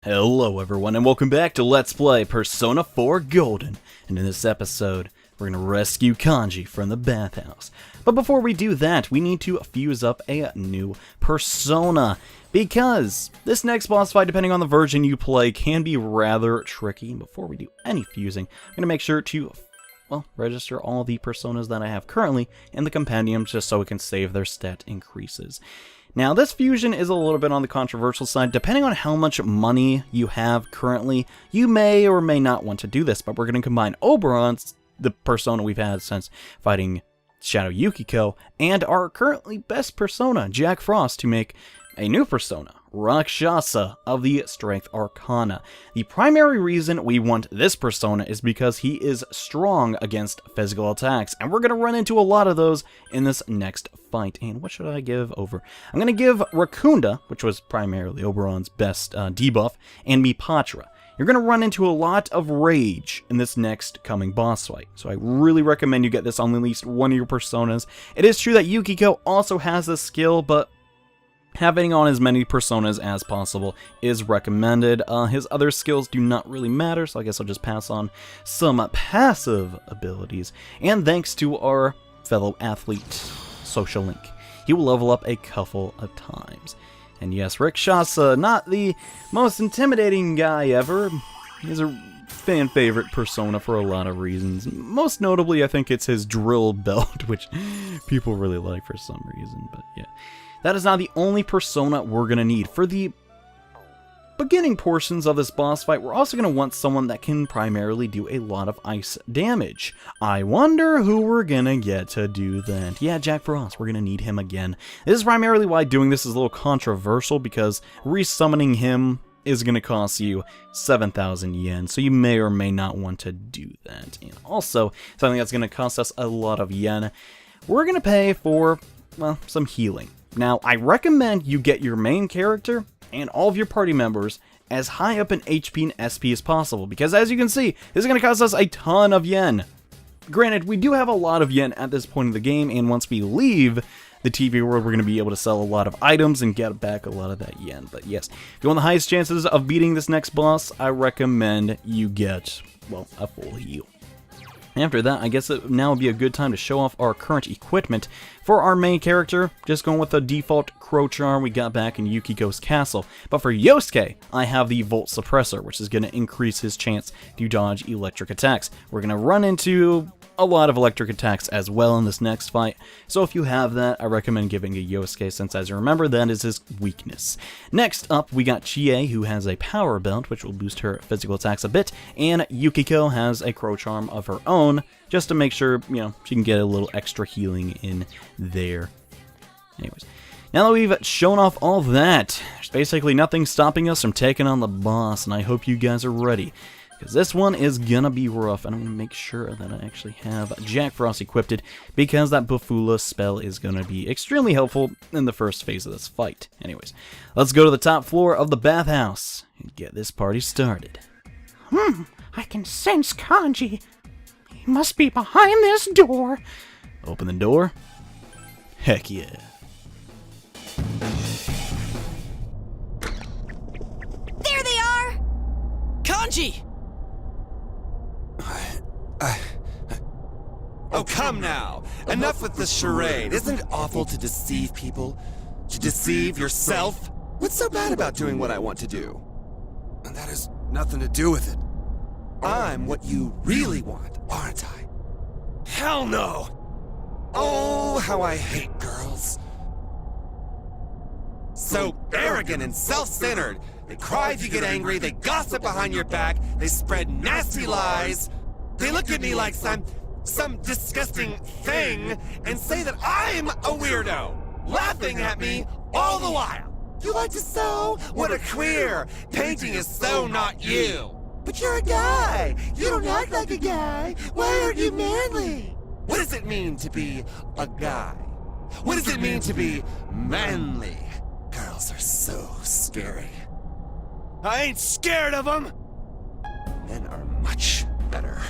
Hello everyone and welcome back to Let's Play Persona 4 Golden, and in this episode we're going to rescue Kanji from the bathhouse. But before we do that, we need to fuse up a new persona, because this next boss fight, depending on the version you play, can be rather tricky. And before we do any fusing, I'm going to make sure to register all the personas that I have currently in the compendium, just so we can save their stat increases. Now, this fusion is a little bit on the controversial side. Depending on how much money you have currently, you may or may not want to do this, but we're going to combine Oberon, the persona we've had since fighting Shadow Yukiko, and our currently best persona, Jack Frost, to make a new persona, Rakshasa of the Strength Arcana. The primary reason we want this persona is because he is strong against physical attacks, and we're going to run into a lot of those in this next fight. And what should I give over? I'm going to give Rakunda, which was primarily Oberon's best debuff, and Mipatra. You're going to run into a lot of rage in this next coming boss fight, so I really recommend you get this on at least one of your personas. It is true that Yukiko also has this skill, but having on as many personas as possible is recommended. His other skills do not really matter, so I guess I'll just pass on some passive abilities. And thanks to our fellow athlete, Social Link, he will level up a couple of times. And yes, Rakshasa, not the most intimidating guy ever. He's a fan favorite persona for a lot of reasons. Most notably, I think it's his drill belt, which people really like for some reason, but yeah. That is not the only persona we're going to need. For the beginning portions of this boss fight, we're also going to want someone that can primarily do a lot of ice damage. I wonder who we're going to get to do that. Yeah, Jack Frost, we're going to need him again. This is primarily why doing this is a little controversial, because resummoning him is going to cost you 7,000 yen, so you may or may not want to do that. And also, something that's going to cost us a lot of yen, we're going to pay for, well, some healing. Now, I recommend you get your main character and all of your party members as high up in HP and SP as possible, because as you can see, this is going to cost us a ton of yen. Granted, we do have a lot of yen at this point in the game, and once we leave the TV world, we're going to be able to sell a lot of items and get back a lot of that yen. But yes, if you want the highest chances of beating this next boss, I recommend you get, well, a full heal. After that, I guess it now would be a good time to show off our current equipment. For our main character, just going with the default crow charm we got back in Yukiko's castle. But for Yosuke, I have the Volt Suppressor, which is going to increase his chance to dodge electric attacks. We're going to run into a lot of electric attacks as well in this next fight, so if you have that, I recommend giving it Yosuke, since as you remember, that is his weakness. Next up, we got Chie, who has a power belt, which will boost her physical attacks a bit, and Yukiko has a crow charm of her own, just to make sure, you know, she can get a little extra healing in there. Anyways, now that we've shown off all that, there's basically nothing stopping us from taking on the boss, and I hope you guys are ready, because this one is gonna be rough, and I'm gonna make sure that I actually have Jack Frost equipped, because that Bufula spell is gonna be extremely helpful in the first phase of this fight. Anyways, let's go to the top floor of the bathhouse and get this party started. I can sense Kanji. He must be behind this door. Open the door? Heck yeah. There they are! Kanji! Oh, come now! Enough with the charade. Isn't it awful to deceive people? To deceive yourself? What's so bad about doing what I want to do? And that has nothing to do with it. I'm what you really want, aren't I? Hell no! Oh, how I hate girls. So arrogant and self-centered. They cry if you get angry, they gossip behind your back, they spread nasty lies. They look at me like some disgusting thing and say that I'm a weirdo, laughing at me all the while. You like to sew? What a queer! Painting is so not you. But you're a guy. You don't act like a guy. Why aren't you manly? What does it mean to be a guy? What does it mean to be manly? Girls are so scary. I ain't scared of them. Men are much better.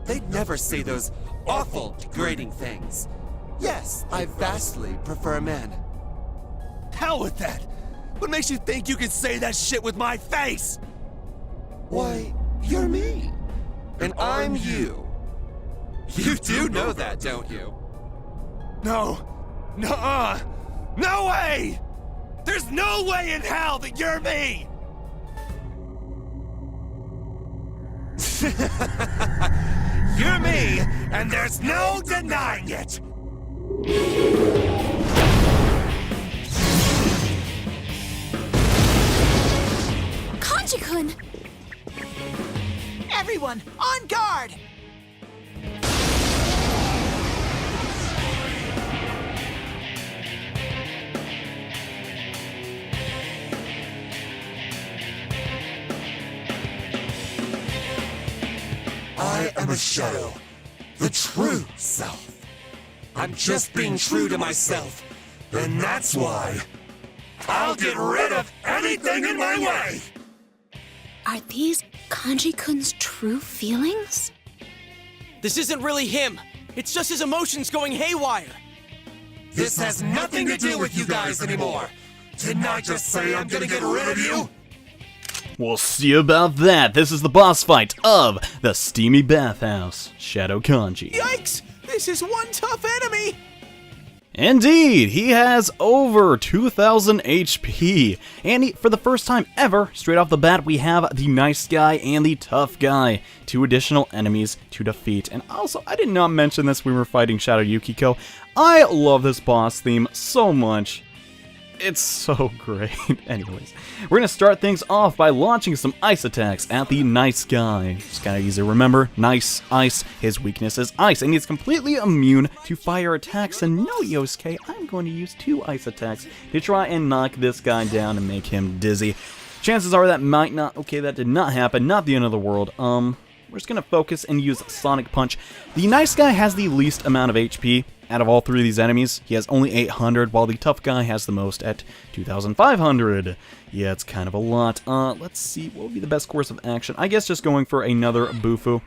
They'd never say those awful, degrading things. Yes, I vastly prefer men. Hell with that! What makes you think you can say that shit with my face? Why, you're me. And I'm you. You do know that, don't you? No. Nuh-uh. No way! There's no way in hell that you're me! You're me, and there's no denying it! Kanji-kun! Everyone, on guard! I am a shadow, the true self. I'm just being true to myself, and that's why I'll get rid of anything in my way! Are these Kanji-kun's true feelings? This isn't really him. It's just his emotions going haywire. This has nothing to do with you guys anymore. Didn't I just say I'm gonna get rid of you? We'll see about that. This is the boss fight of the Steamy Bathhouse, Shadow Kanji. Yikes! This is one tough enemy! Indeed, he has over 2,000 HP. And for the first time ever, straight off the bat, we have the nice guy and the tough guy. 2 additional enemies to defeat. And also, I did not mention this when we were fighting Shadow Yukiko. I love this boss theme so much. It's so great. Anyways, we're going to start things off by launching some ice attacks at the nice guy. It's kind of easy to remember. Nice, ice. His weakness is ice, and he's completely immune to fire attacks. And no, Yosuke, I'm going to use 2 ice attacks to try and knock this guy down and make him dizzy. Chances are that might not... Okay, that did not happen. Not the end of the world. We're just going to focus and use Sonic Punch. The nice guy has the least amount of HP. Out of all 3 of these enemies, he has only 800, while the tough guy has the most at 2,500. Yeah, it's kind of a lot. Let's see, what would be the best course of action? I guess just going for another Bufu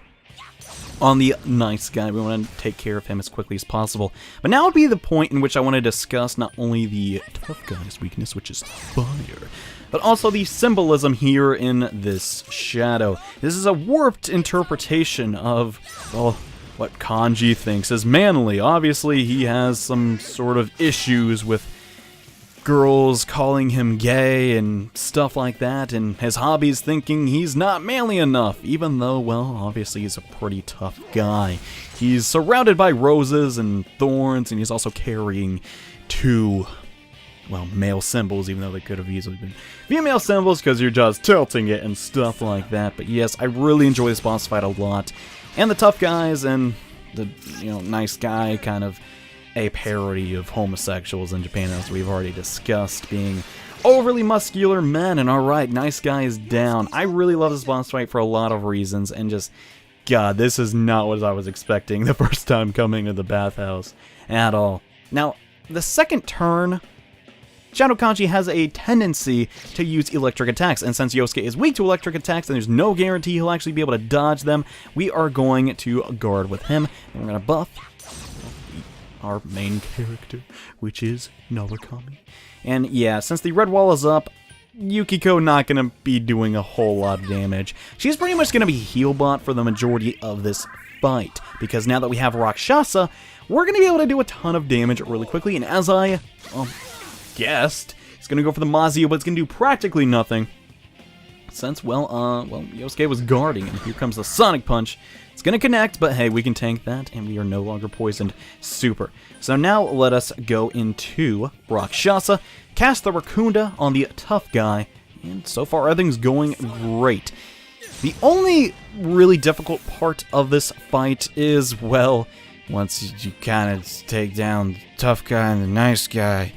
on the nice guy. We want to take care of him as quickly as possible. But now would be the point in which I want to discuss not only the tough guy's weakness, which is fire, but also the symbolism here in this shadow. This is a warped interpretation of, well, what Kanji thinks is manly. Obviously, he has some sort of issues with girls calling him gay and stuff like that, and his hobbies thinking he's not manly enough, even though, well, obviously he's a pretty tough guy. He's surrounded by roses and thorns, and he's also carrying 2, well, male symbols, even though they could have easily been female symbols because you're just tilting it and stuff like that. But yes, I really enjoy this boss fight a lot. And the tough guys and the, nice guy, kind of a parody of homosexuals in Japan, as we've already discussed, being overly muscular men. And alright, nice guy is down. I really love this boss fight for a lot of reasons, and just, God, this is not what I was expecting the first time coming to the bathhouse at all. Now, the second turn, Shadow Kanji has a tendency to use electric attacks, and since Yosuke is weak to electric attacks and there's no guarantee he'll actually be able to dodge them, we are going to guard with him, and we're going to buff our main character, which is Nawakami. And yeah, since the red wall is up, Yukiko not going to be doing a whole lot of damage. She's pretty much going to be heal bot for the majority of this fight, because now that we have Rakshasa, we're going to be able to do a ton of damage really quickly, and as I guessed, it's going to go for the Mazio, but it's going to do practically nothing, since, well, Yosuke was guarding, and here comes the Sonic Punch. It's going to connect, but hey, we can tank that, and we are no longer poisoned. Super. So now let us go into Rakshasa, cast the Rakunda on the tough guy, and so far everything's going great. The only really difficult part of this fight is, well, once you kind of take down the tough guy and the nice guy,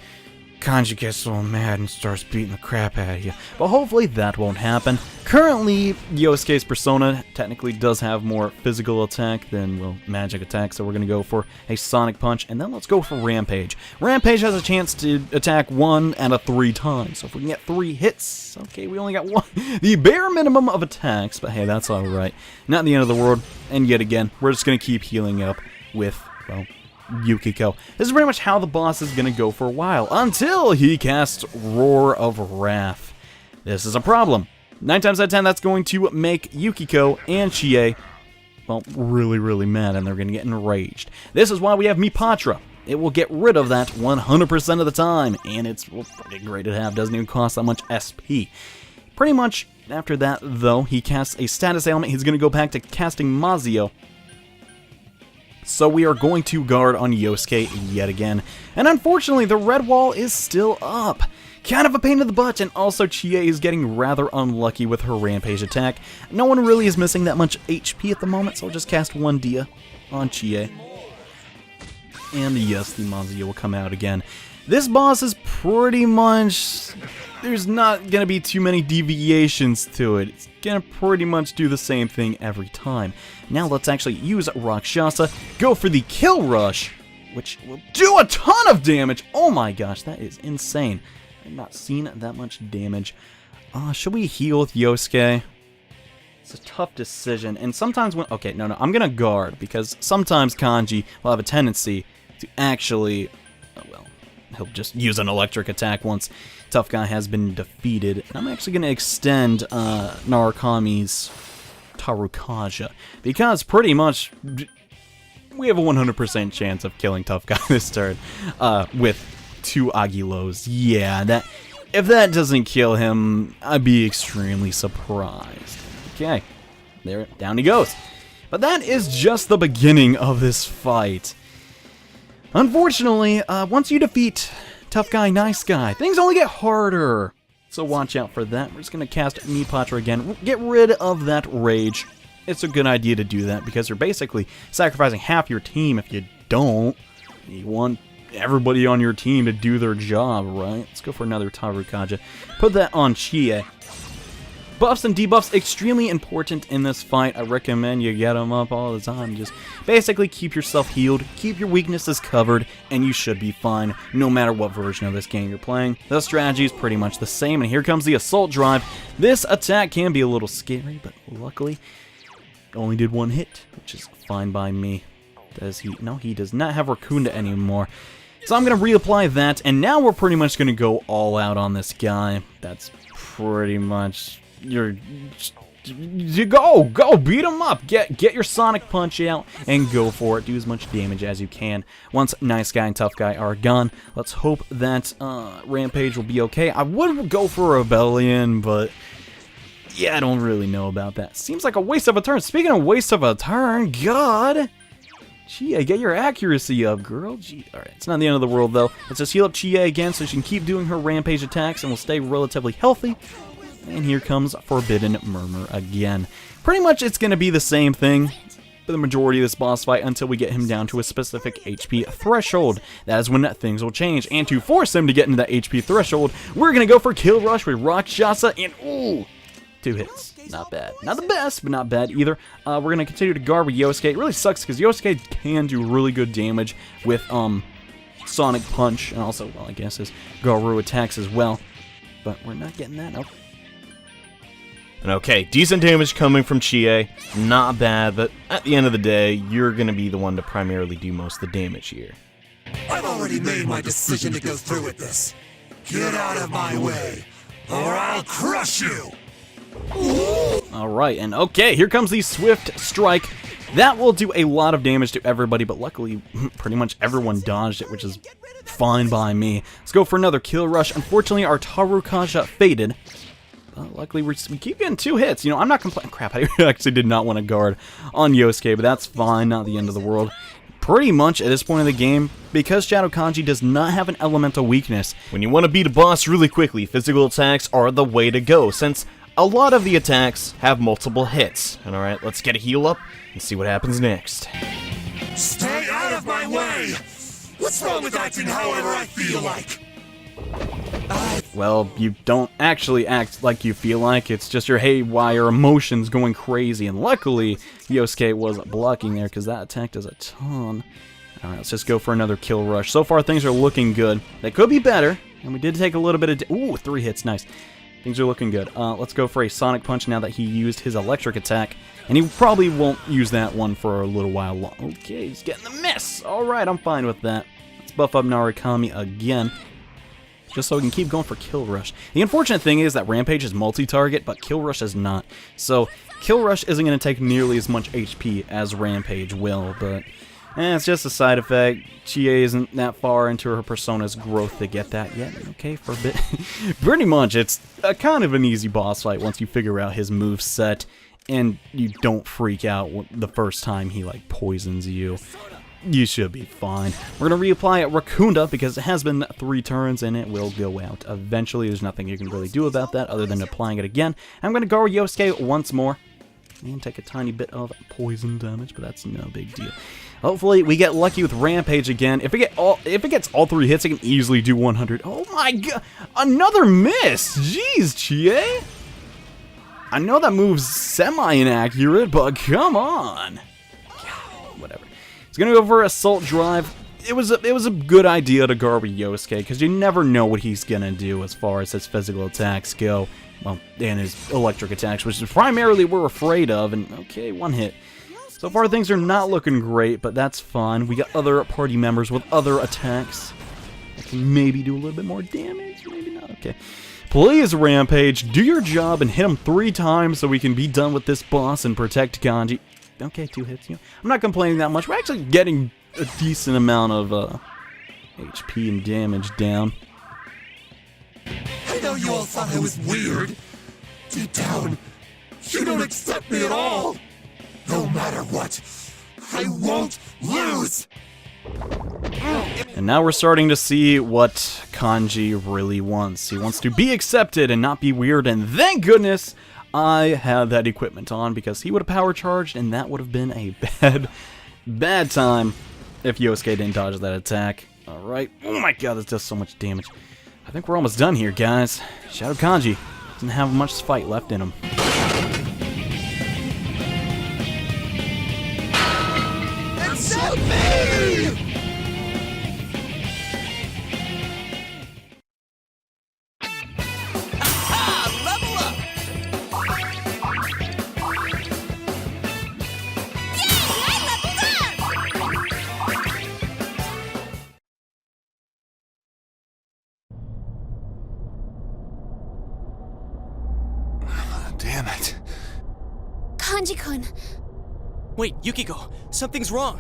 Kanji gets a little mad and starts beating the crap out of you. But hopefully that won't happen. Currently, Yosuke's persona technically does have more physical attack than, well, magic attack, so we're going to go for a Sonic Punch, and then let's go for Rampage. Rampage has a chance to attack 1 out of 3 times, so if we can get 3 hits, okay, we only got 1. The bare minimum of attacks, but hey, that's alright. Not the end of the world, and yet again, we're just going to keep healing up with, well, Yukiko. This is pretty much how the boss is going to go for a while, until he casts Roar of Wrath. This is a problem. 9 times out of 10, that's going to make Yukiko and Chie, well, really, really mad, and they're going to get enraged. This is why we have Mipatra. It will get rid of that 100% of the time, and it's pretty great to have. Doesn't even cost that much SP. Pretty much after that, though, he casts a status ailment. He's going to go back to casting Mazio. So we are going to guard on Yosuke yet again. And unfortunately, the red wall is still up. Kind of a pain in the butt, and also Chie is getting rather unlucky with her rampage attack. No one really is missing that much HP at the moment, so I'll just cast one Dia on Chie. And yes, the Mazio will come out again. This boss is pretty much... There's not going to be too many deviations to it. It's going to pretty much do the same thing every time. Now let's actually use Rakshasa, go for the kill rush, which will do a ton of damage. Oh my gosh, that is insane. I've not seen that much damage. Should we heal with Yosuke? It's a tough decision, and sometimes when... Okay, no, I'm going to guard, because sometimes Kanji will have a tendency to actually... well, he'll just use an electric attack once Tough Guy has been defeated. And I'm actually going to extend Narukami's Tarukaja, because pretty much we have a 100% chance of killing Tough Guy this turn with 2 Agilos. Yeah, if that doesn't kill him, I'd be extremely surprised. Okay, there, down he goes. But that is just the beginning of this fight. Unfortunately, once you defeat Tough Guy, Nice Guy, things only get harder. So watch out for that. We're just going to cast Mipatra again. Get rid of that rage. It's a good idea to do that because you're basically sacrificing half your team if you don't. You want everybody on your team to do their job, right? Let's go for another Tarukaja. Put that on Chie. Buffs and debuffs, extremely important in this fight. I recommend you get them up all the time. Just basically keep yourself healed, keep your weaknesses covered, and you should be fine, no matter what version of this game you're playing. The strategy is pretty much the same, and here comes the Assault Drive. This attack can be a little scary, but luckily, only did 1 hit, which is fine by me. Does he? No, he does not have Rakunda anymore. So I'm going to reapply that, and now we're pretty much going to go all out on this guy. That's pretty much... You go beat him up, get your Sonic Punch out and go for it. Do as much damage as you can. Once Nice Guy and Tough Guy are gone, let's hope that Rampage will be okay. I would go for Rebellion, but yeah, I don't really know about that. Seems like a waste of a turn. Speaking of waste of a turn, God, Chie, get your accuracy up, girl. Gee, all right, it's not the end of the world though. Let's just heal up Chie again so she can keep doing her Rampage attacks and will stay relatively healthy. And here comes Forbidden Murmur again. Pretty much it's going to be the same thing for the majority of this boss fight until we get him down to a specific HP threshold. That is when things will change. And to force him to get into that HP threshold, we're going to go for Kill Rush with Rakshasa and ooh, 2 hits. Not bad. Not the best, but not bad either. We're going to continue to guard with Yosuke. It really sucks because Yosuke can do really good damage with Sonic Punch and also, well, I guess his Garu attacks as well. But we're not getting that. Nope. Okay, decent damage coming from Chie, not bad, but at the end of the day, you're going to be the one to primarily do most of the damage here. I've already made my decision to go through with this. Get out of my way, or I'll crush you! Alright, and okay, here comes the Swift Strike. That will do a lot of damage to everybody, but luckily, pretty much everyone dodged it, which is fine by me. Let's go for another Kill Rush. Unfortunately, our Tarukaja faded. Luckily, we keep getting 2 hits. You know, I'm not complaining. Crap, I actually did not want to guard on Yosuke, but that's fine. Not the end of the world. Pretty much at this point in the game, because Shadow Kanji does not have an elemental weakness. When you want to beat a boss really quickly, physical attacks are the way to go, since a lot of the attacks have multiple hits. And alright, let's get a heal up and see what happens next. Stay out of my way! What's wrong with acting however I feel like? Well, you don't actually act like you feel like, it's just your haywire emotions going crazy, and luckily, Yosuke was blocking there, because that attack does a ton. Alright, let's just go for another Kill Rush. So far, things are looking good. They could be better, and we did take a little bit of... Ooh, 3 hits, nice. Things are looking good. Let's go for a Sonic Punch now that he used his electric attack. And he probably won't use that one for a little while long. Okay, he's getting the miss. Alright, I'm fine with that. Let's buff up Narukami again, just so we can keep going for Kill Rush. The unfortunate thing is that Rampage is multi-target, but Kill Rush is not. So, Kill Rush isn't going to take nearly as much HP as Rampage will, but it's just a side effect. Chie isn't that far into her persona's growth to get that yet. Okay, for a bit. Pretty much, it's a kind of an easy boss fight once you figure out his moveset, and you don't freak out the first time he, like, poisons you. You should be fine. We're going to reapply Rakunda because it has been 3 turns and it will go out eventually. There's nothing you can really do about that other than applying it again. I'm going to go Yosuke once more and take a tiny bit of poison damage, but that's no big deal. Hopefully we get lucky with Rampage again. If it gets all 3 hits, it can easily do 100. Oh my god! Another miss! Jeez, Chie! I know that move's semi-inaccurate, but come on! Whatever. He's gonna go for Assault Drive. It was a good idea to guard with Yosuke, because you never know what he's gonna do as far as his physical attacks go. Well, and his electric attacks, which is primarily we're afraid of, and okay, 1 hit. So far things are not looking great, but that's fine. We got other party members with other attacks that can maybe do a little bit more damage, maybe not, okay. Please, Rampage, do your job and hit him 3 times so we can be done with this boss and protect Kanji. Okay, 2 hits, you know. I'm not complaining that much. We're actually getting a decent amount of HP and damage down. I know you all thought I was weird. Deep down, you don't accept me at all. No matter what, I won't lose. And now we're starting to see what Kanji really wants. He wants to be accepted and not be weird, and thank goodness I had that equipment on, because he would have power charged, and that would have been a bad time if Yosuke didn't dodge that attack. Alright. Oh my god, that does so much damage. I think we're almost done here, guys. Shadow Kanji doesn't have much fight left in him. Accept me! Damn it. Kanji-kun. Wait, Yukiko, something's wrong.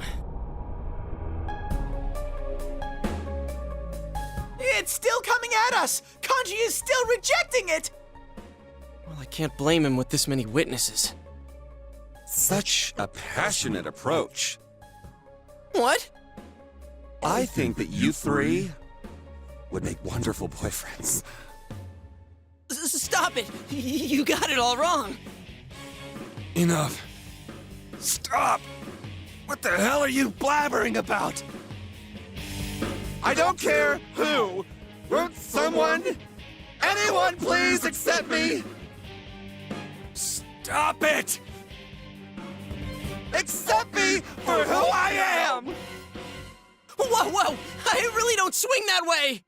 It's still coming at us! Kanji is still rejecting it! Well, I can't blame him with this many witnesses. Such a passionate approach. What? I think that you 3 would make wonderful boyfriends. Stop it! You got it all wrong! Enough. Stop! What the hell are you blabbering about? I don't care who! Won't someone, anyone please accept me? Stop it! Accept me for who I am! Whoa, whoa! I really don't swing that way!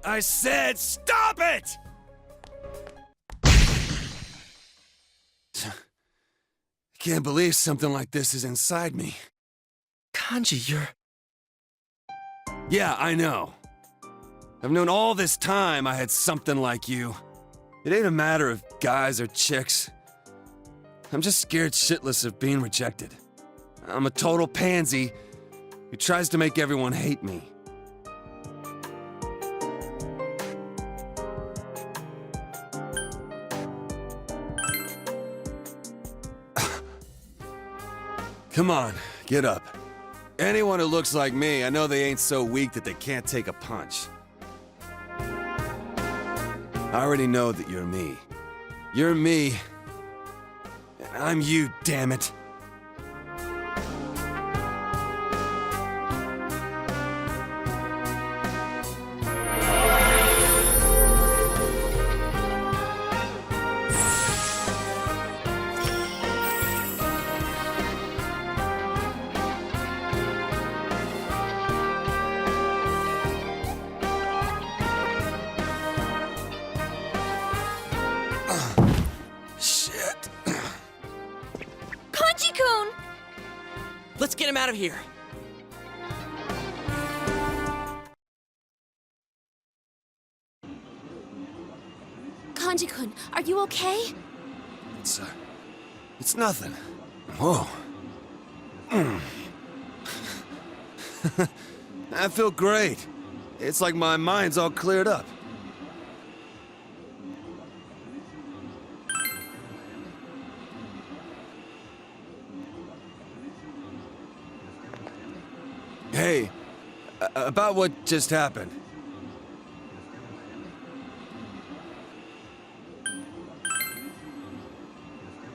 I said stop it! Can't believe something like this is inside me. Kanji, you're... Yeah, I know. I've known all this time I had something like you. It ain't a matter of guys or chicks. I'm just scared shitless of being rejected. I'm a total pansy who tries to make everyone hate me. Come on, get up. Anyone who looks like me, I know they ain't so weak that they can't take a punch. I already know that you're me. You're me. And I'm you, damn it. Let's get him out of here. Kanji-kun, are you okay? It's nothing. Whoa. I feel great. It's like my mind's all cleared up. Hey, about what just happened.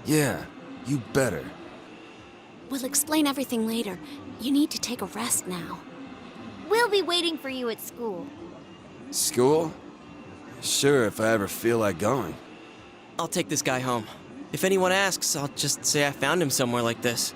Yeah, you better. We'll explain everything later. You need to take a rest now. We'll be waiting for you at school. School? Sure, if I ever feel like going. I'll take this guy home. If anyone asks, I'll just say I found him somewhere like this.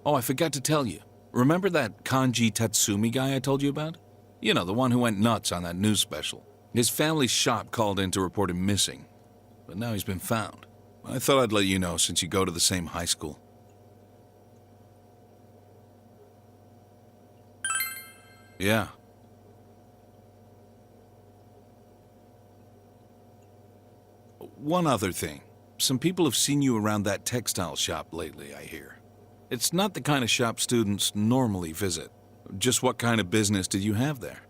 Oh, I forgot to tell you. Remember that Kanji Tatsumi guy I told you about? You know, the one who went nuts on that news special. His family's shop called in to report him missing, but now he's been found. I thought I'd let you know since you go to the same high school. Yeah. One other thing. Some people have seen you around that textile shop lately, I hear. It's not the kind of shop students normally visit. Just what kind of business did you have there?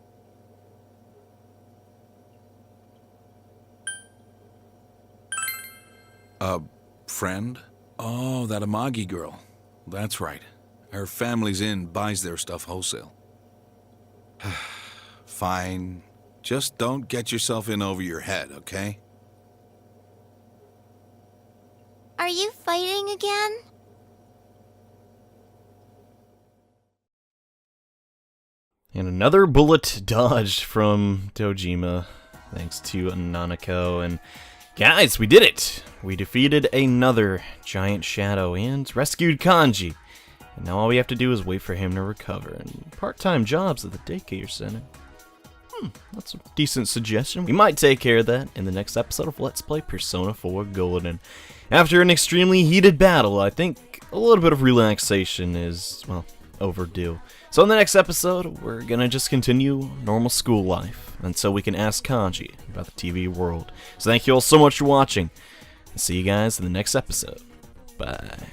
A friend? Oh, that Amagi girl. That's right. Her family's in, buys their stuff wholesale. Fine. Just don't get yourself in over your head, okay? Are you fighting again? And another bullet dodged from Dojima, thanks to Nanako. And guys, we did it! We defeated another giant shadow and rescued Kanji. And now all we have to do is wait for him to recover. And part-time jobs at the daycare center. That's a decent suggestion. We might take care of that in the next episode of Let's Play Persona 4 Golden. After an extremely heated battle, I think a little bit of relaxation is, well, overdue. So in the next episode, we're gonna just continue normal school life until we can ask Kanji about the TV world. So thank you all so much for watching. See you guys in the next episode. Bye.